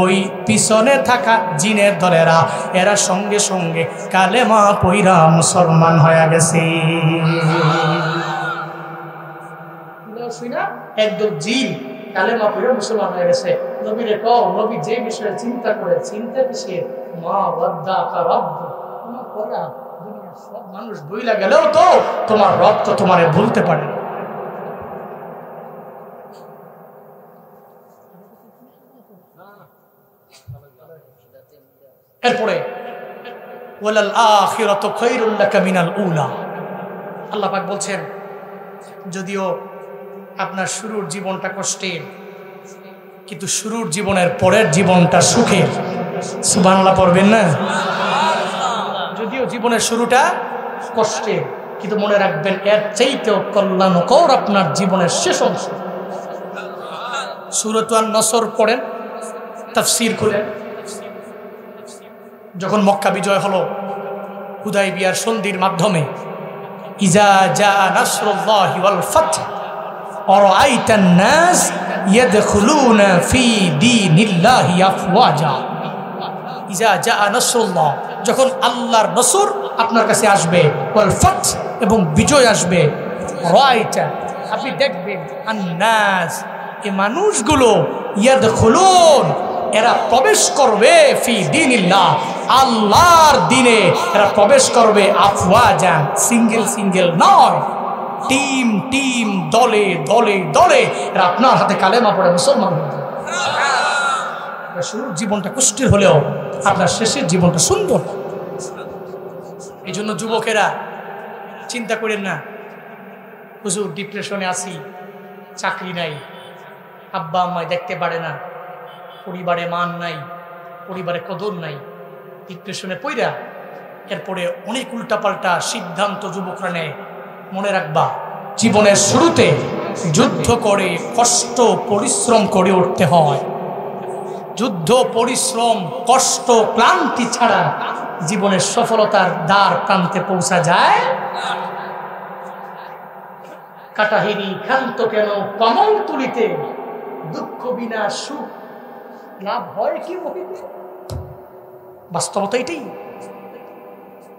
ওই পিছনে থাকা জিনের দলেরা এরা সঙ্গে সঙ্গে কালেমা পইরা মুসলমান হয়ে গেছে। একদল জিন কালেমা পইরা মুসলমান হয়ে গেছে। নবীরে কও, নবী যে বিষয়ে চিন্তা করে, চিন্তা কিসের? মা ওয়াদ্দাকা রাব্বুক আমা কলা। দুনিয়ার সব মানুষ ভুইলা গেলেও তো তোমার রব তো তোমারে ভুলতে পারে না। এরপরে ওয়ালাল আখিরাতু খায়রুল লাকা মিনাল উলা। আল্লাহ পাক বলছেন, যদিও আপনার শুরুর জীবনটা কষ্টের, কিন্তু শুরুর জীবনের পরের জীবনটা সুখের। সুবহানাল্লাহ পড়বেন না? যদিও জীবনের শুরুটা কষ্টের, কিন্তু মনে রাখবেন এর চাইতেও কল্যাণকর আপনার জীবনের শেষ অংশ। সূরাতুন নসর পড়েন, তাফসীর করেন। যখন মক্কা বিজয় হলো হুদাইবিয়ার সন্ধির মাধ্যমে, ইজা জাআ নাসরুল্লাহি ওয়াল ফাতহ আরাআইতান নাস ইয়াদখুলুনা ফি দীনিল্লাহি আফওয়াজা। ইজা জাআ নাসরুল্লাহ, যখন আল্লাহর নসর আপনার কাছে আসবে, ওয়াল ফাতহ এবং বিজয় আসবে, রাআইতা আপনি দেখবেন, আন-নাস এই মানুষগুলো, ইয়াদখুলুন এরা প্রবেশ করবে, ফি দীনিল্লাহ আল্লাহর দ্বীনে এরা প্রবেশ করবে, আফওয়াজান সিঙ্গেল সিঙ্গেল নয়, টিম টিম, দলে দলে দলে এরা আপনার হাতে কালেমা পড়ে মুসলমান হয়ে যাবে। শুরুর জীবনটা কষ্টের হলেও আপনার শেষের জীবনটা সুন্দর। এই জন্য যুবকেরা চিন্তা করেন না, হুজুর ডিপ্রেশনে আছি, চাকরি নাই, আব্বা আম্মায় দেখতে পারে না, পরিবারে মান নাই, পরিবারে কদর নাই, ডিপ্রেশনে পইরা এরপরে অনেক উল্টাপাল্টা সিদ্ধান্ত যুবকরা নেয়। মনে রাখবা, জীবনের শুরুতে যুদ্ধ করে কষ্ট পরিশ্রম করে উঠতে হয়। যুদ্ধ, পরিশ্রম, কষ্ট, ক্লান্তি ছাড়া জীবনের সফলতার দ্বার প্রান্তে পৌঁছা যায়। কাটাহিরি ক্ষান্ত কেন কমল তুলিতে, দুঃখ বিনা সুখ লাভ হয় কি মহিতে। বাস্তবতা এটাই।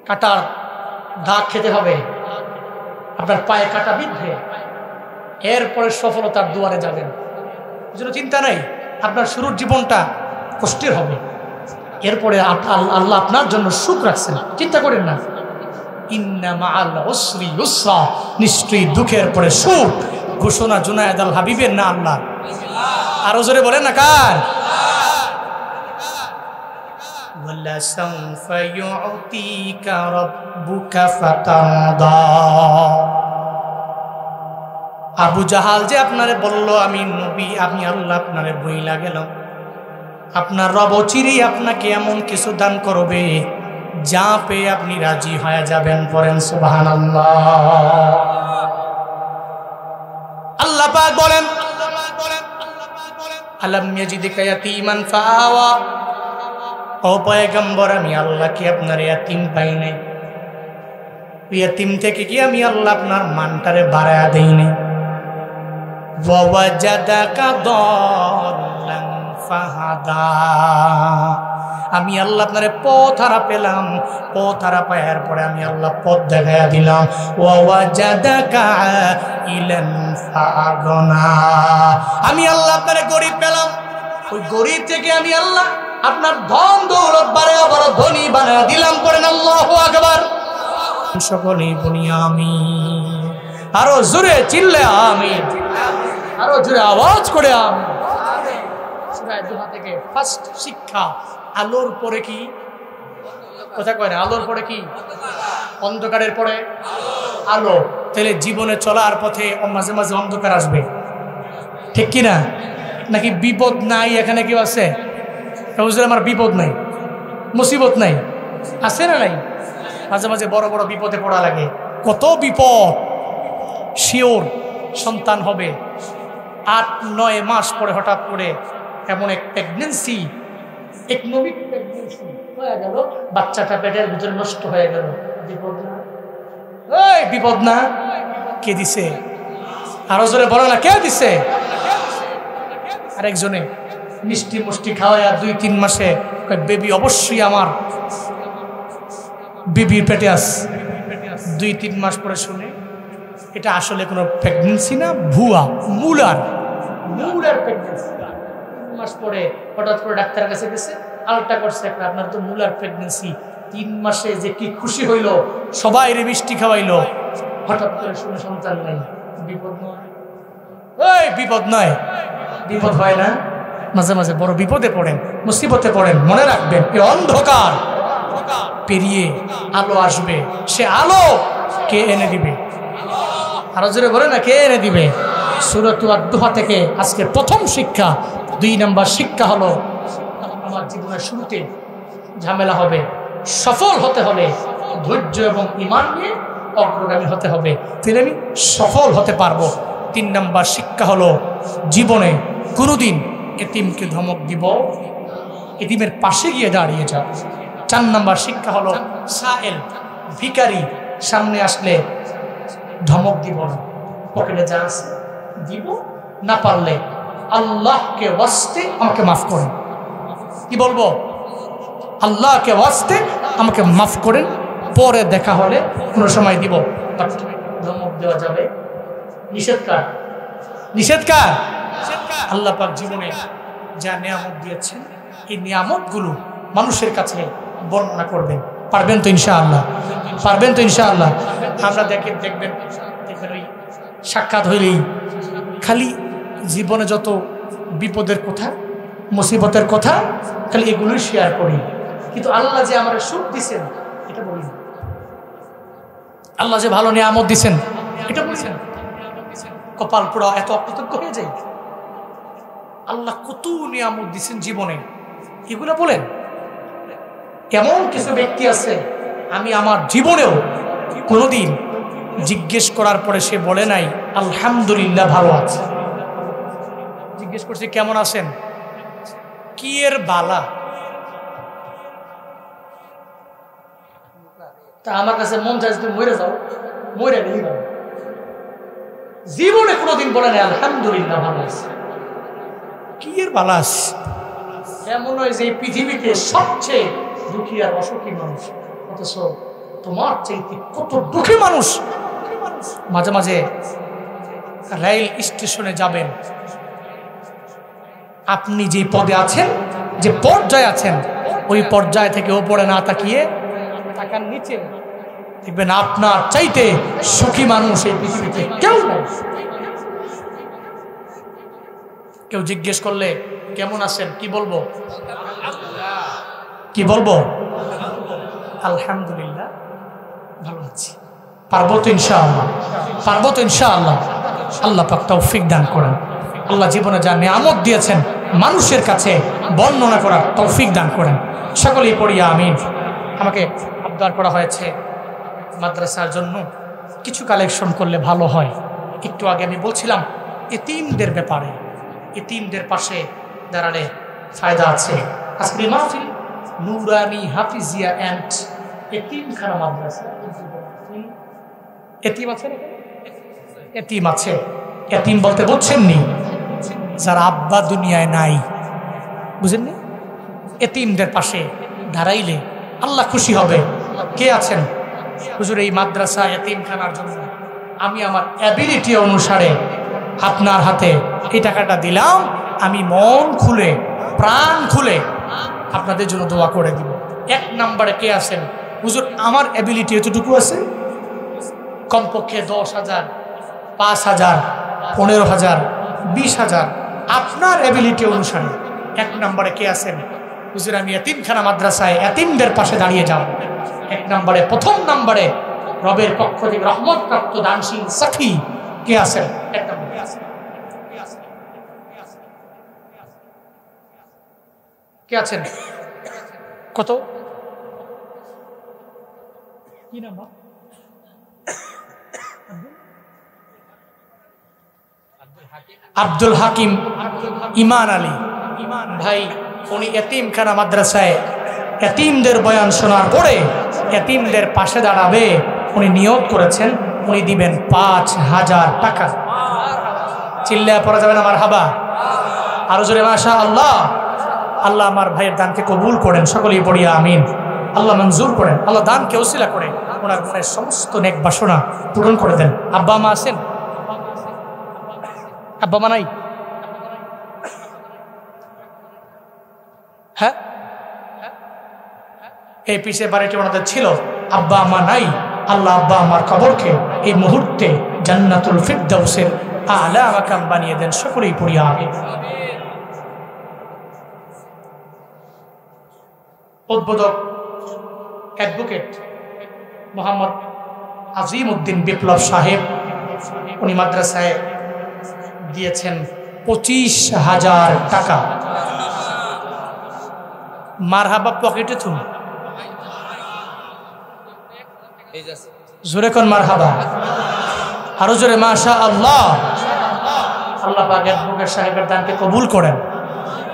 কাটার দাগ খেতে হবে, আপনার পায়ে কাটা বিঁধবে, এরপরে সফলতার দুয়ারে যাবেন। এজন্য চিন্তা নাই, আপনার শুরুর জীবনটা কষ্টের হবে, এরপরে আল্লাহ আপনার জন্য সুখ রাখছেন, চিন্তা করেন না। ইন্না মাআল উসরি ইউসরা, নিশ্চয়ই দুঃখের পরে সুখ। ঘোষণা জুনায়েদ আল হাবিবের না আল্লাহ? আরো জোরে বলেন না কার? ওয়ালাসাউফা ইউতিকা রাব্বুকা ফাতারদা। আবু জাহাল যে আপনারে বলল আমি নবী, আমি আল্লাহ আপনারে বইলা গেলাম, আপনার রব চিরেই আপনাকে এমন কিছু দান করবে যা পেয়ে আপনি রাজি হয়ে যাবেন। পড়েন সুবহানাল্লাহ। আল্লাহ পাক বলেন, আলাম ইয়াজিদকা ইয়াতীমান ফাআওয়া। ও পয়গম্বর, আমি আল্লাহ কি আপনার ইয়াতীম পাই নাই? ইয়াতীম থেকে কি আমি আল্লাহ আপনার মানটারে বাড়ায়া দেই নাই? ওয়াজাদাকা দাল্লান ফাহাদা। আমি আল্লাহ আপনারে পথ হারা পেলাম, পথ হারা পাওয়ার পরে আমি আল্লাহ পথ দেখাইয়া দিলাম। ওয়াজাদাকা ইলান ফাগনা, আমি আল্লাহ আপনারে গরিব পেলাম, ওই গরিব থেকে আমি আল্লাহ আপনার ধন দৌলত বাড়ায়া বড় ধনী বানায়া দিলাম। করেন আল্লাহু আকবার। সকলেই বলি আমিন। আরো জোরে চিল্লে আমিন, আরো জোরে আওয়াজ করে আমিন। সূরা দুহা থেকে ফার্স্ট শিক্ষা, আলোর পরে কি কথা কয় না, আলোর পরে কি? অন্ধকারের পরে আলো। তাহলে জীবনে চলার পথে মাঝে মাঝে অন্ধকার আসবে, ঠিক কিনা? নাকি বিপদ নাই এখানে কেউ আছে? হুজুর আমার বিপদ নাই, মুসিবত নাই, আছে না নাই? মাঝে মাঝে বড় বড় বিপদে পড়া লাগে। কত বিপদ! শিওর সন্তান হবে, 8-9 মাস পরে হঠাৎ করে এমন এক প্রেগনেন্সি, ইকোনমিক প্রেগনেন্সি হয়ে গেল, বাচ্চাটা পেটের ভিতরে নষ্ট হয়ে গেল। বিপদ না? এই বিপদ না? কে দিছে? আরো জোরে বলো না, কে দিছে? আরেকজনে মিষ্টি মুষ্টি খাওয়ায় 2-3 মাসে বেবি অবশ্যই আমার বেবির পেটে আস। 2-3 মাস পরে শুনে এটা আসলে কোনো প্রেগনেন্সি না, ভুয়া, মুলার প্রেগনেন্সি। 3 মাস পরে হঠাৎ করে ডাক্তারের কাছে গেছে, আলট্রা করছে, আপনার তো মুলার প্রেগনেন্সি। 3 মাসে যে কি খুশি হইল, সবাই রে মিষ্টি খাওয়াইলো, হঠাৎ করে শুনে সন্তান নাই। বিপদ নয়? এই বিপদ নয়, বিপদ হয় না? মাঝে মাঝে বড় বিপদে পড়েন, মুসিবতে পড়েন, মনে রাখবেন এই অন্ধকার পেরিয়ে আলো আসবে। সে আলো কে এনে দিবে? আরো জোরে বলে না, কে এনে দিবে? সূরা দুহা থেকে আজকে প্রথম শিক্ষা। 2 নম্বর শিক্ষা হলো, আমার জীবনের শুরুতে ঝামেলা হবে, সফল হতে হলে ধৈর্য এবং ঈমান নিয়ে অগ্রগামী হতে হবে, তাহলে আমি সফল হতে পারবো। 3 নম্বর শিক্ষা হলো, জীবনে কোনোদিন এতিমকে ধমক দিব, এতিমের পাশে গিয়ে দাঁড়িয়ে যাব। 4 নম্বর শিক্ষা হলো, সায়েল ভিখারি সামনে আসলে ধমক দিব না, পকেটে যা আছে দিব, না পারলে আল্লাহকে ওয়াস্তে আমাকে মাফ করেন। কি বলবো? আল্লাহকে ওয়াস্তে আমাকে মাফ করেন, পরে দেখা হলে কোনো সময় দিব। ধমক দেওয়া যাবে, নিষেধকার, নিষেধকার। আল্লাহ পাক জীবনে যা নিয়ামত দিয়েছেন, এই নিয়ামতগুলো মানুষের কাছে বর্ণনা করবেন। পারবেন তো ইনশাআল্লাহ? পারবেন তো ইনশাআল্লাহ? আমরা দেখবেন ওই সাক্ষাৎ হইলেই খালি জীবনে যত বিপদের কথা, মুসিবতের কথা, খালি এগুলোই শেয়ার করি, কিন্তু আল্লাহ যে আমার সুখ দিছেন এটা বলি না। আল্লাহ যে ভালো নিয়ামত দিছেন এটা বলছেন, কপাল পোড়া এত অকৃতজ্ঞ হয়ে যায়। আল্লাহ কত নিয়ামত দিছেন জীবনে, এগুলো বলেন। এমন কিছু ব্যক্তি আছে, আমি আমার জীবনেও কোনোদিন জিজ্ঞেস করার পরে সে বলে নাই আলহামদুলিল্লাহ ভালো আছে। জিজ্ঞেস করছি কেমন আছেন, কি এর বালা, তা আমার কাছে মন চাই তুমি মরে যাও, মরে গেলি ভালো। জীবনে কোনোদিন বলে নাই আলহামদুলিল্লাহ ভালো আছে। কি এর বালা আছে? এমন নয় যে পৃথিবীতে সবচেয়ে দুঃখী আর অসুখী মানুষ, অথচ তোমার চাইতে কত দুঃখী মানুষ। মাঝে মাঝে রেল স্টেশনে যাবেন, আপনি যে পদে আছেন, যে পর্যায়ে আছেন, ওই পর্যায় থেকে ওপরে না তাকিয়ে তাকান নিচে, দেখবেন আপনার চাইতে সুখী মানুষ এই পৃথিবীতে কেউ নেই। কেউ জিজ্ঞেস করলে কেমন আছেন, কি বলবো? কি বলবো? আলহামদুলিল্লাহ ভালো আছি। পারবো তো ইনশাআল্লাহ? পারবো তো ইনশাআল্লাহ? আল্লাহ পাক তৌফিক দান করেন। আল্লাহ জীবনে যা নিয়ামত দিয়েছেন মানুষের কাছে বর্ণনা করার তৌফিক দান করেন। সকলেই পড়িয়া আমিন। আমাকে আবদার করা হয়েছে মাদ্রাসার জন্য কিছু কালেকশন করলে ভালো হয়। একটু আগে আমি বলছিলাম এতিমদের ব্যাপারে, এতিমদের পাশে দাঁড়ালে ফায়দা আছে। আজকে মাহফিল নুরানি হাফিজিয়া অ্যান্ড এতিমখানা মাদ্রাসা। এতিম আছে, এতিম আছে। এতিম বলতে বুঝছেননি? যারা আব্বা দুনিয়ায় নাই, বুঝেননি? এতিমদের পাশে দাঁড়াইলে আল্লাহ খুশি হবে। কে আছেন হুজুর এই মাদ্রাসা এতিমখানার জন্য আমি আমার অ্যাবিলিটি অনুসারে আপনার হাতে এই টাকাটা দিলাম, আমি মন খুলে প্রাণ খুলে আপনাদের জন্য দোয়া করে দিব। 1 নম্বরে কে আছেন হুজুর আমার অ্যাবিলিটি এতটুকু আছে, কমপক্ষে 10,000, 5,000, 15,000, 20,000 আপনার অ্যাবিলিটি অনুসারে। 1 নম্বরে কে আছেন হুজুর আমি এতিমখানা মাদ্রাসায় এতিমদের পাশে দাঁড়িয়ে যাব। 1 নম্বরে, প্রথম নম্বরে রবের পক্ষ থেকে রহমত প্রাপ্ত দানশীল সাখী কে আছেন? 1 নম্বরে কে আছেন? কত কি নাম্বার? আব্দুল হাকিম ইমান আলী ভাই, উনি এতিমখানা মাদ্রাসায় এতিমদের বয়ান শোনার পরে এতিমদের পাশে দাঁড়াবে। উনি নিয়োগ করেছেন উনি দিবেন 5,000 টাকা। চিল্লায় পড়া যাবে না মারহাবা? আরো জোরে মাশাআল্লাহ। আল্লাহ আমার ভাইয়ের দানকে কবুল করেন, সকলেই পড়িয়া আমিন। আল্লাহ মঞ্জুর করেন, আল্লাহ দানকে ওসিলা করে ওনার মনের সমস্ত নেক বাসনা পূরণ করে দেন। আব্বা মা আছেন? আব্বা মা নাই? হ্যাঁ, এই পিছের বাড়িটি ওনাদের ছিল, আব্বা মা নাই। আল্লাহ আব্বা আমার কবরকে এই মুহূর্তে জান্নাতুল ফিরদাউসের আলা মাকাম বানিয়ে দেন, সকলেই পড়িয়া আমিন। উদ্বোধক অ্যাডভোকেট মোহাম্মদ আজিম উদ্দিন বিপ্লব সাহেব, উনি মাদ্রাসায় দিয়েছেন 25,000 টাকা। মারহাবা পকেটে থুন, জোরে কোন মারহাবা, আরো জোরে মাশাআল্লাহ। আল্লাহ পাক অ্যাডভোকেট সাহেবের দানকে কবুল করেন,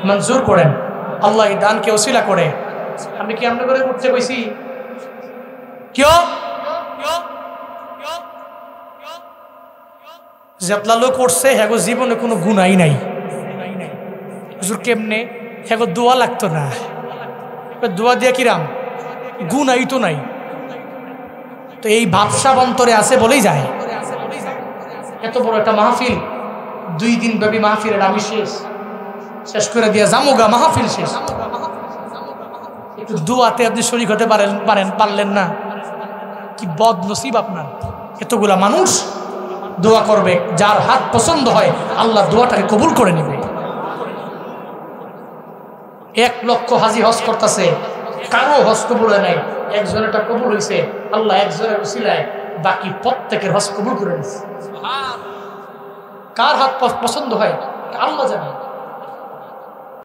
মঞ্জুর করেন। আল্লাহ এই দানকে ওসিলা করে আমি কি আমরা করে উঠতে কইছি কেউ যেতলা লোক করছে হ্যাগো জীবনে কোনো গুনাই নাই। হুজুর কেমনে? হ্যাগো দোয়া লাগতো না, দোয়া দিয়া কিরাম গুনাই তো নাই। তো এই ভাবসাব অন্তরে আছে বলেই যায়। এত বড় একটা মাহফিল, 2 দিন ব্যাপী মাহফিলের আমি শেষ করে দিয়া জামুগা, মাহফিল শেষ। একটু দোয়াতে আপনি শরীক হতে পারলেন না, কি বদ নসিব আপনার। এতগুলা মানুষ দোয়া করবে, যার হাত পছন্দ হয় আল্লাহ দোয়াটাকে কবুল করে নেবে। 1 লক্ষ হাজি হজ করতেছে, কারো হজ কবুল হয় নাই, একজনেরটা কবুল হয়েছে। আল্লাহ একজনের উসিলায় বাকি প্রত্যেকের হজ কবুল করে নিচ্ছে। কার হাত পছন্দ হয় আল্লাহ জানে।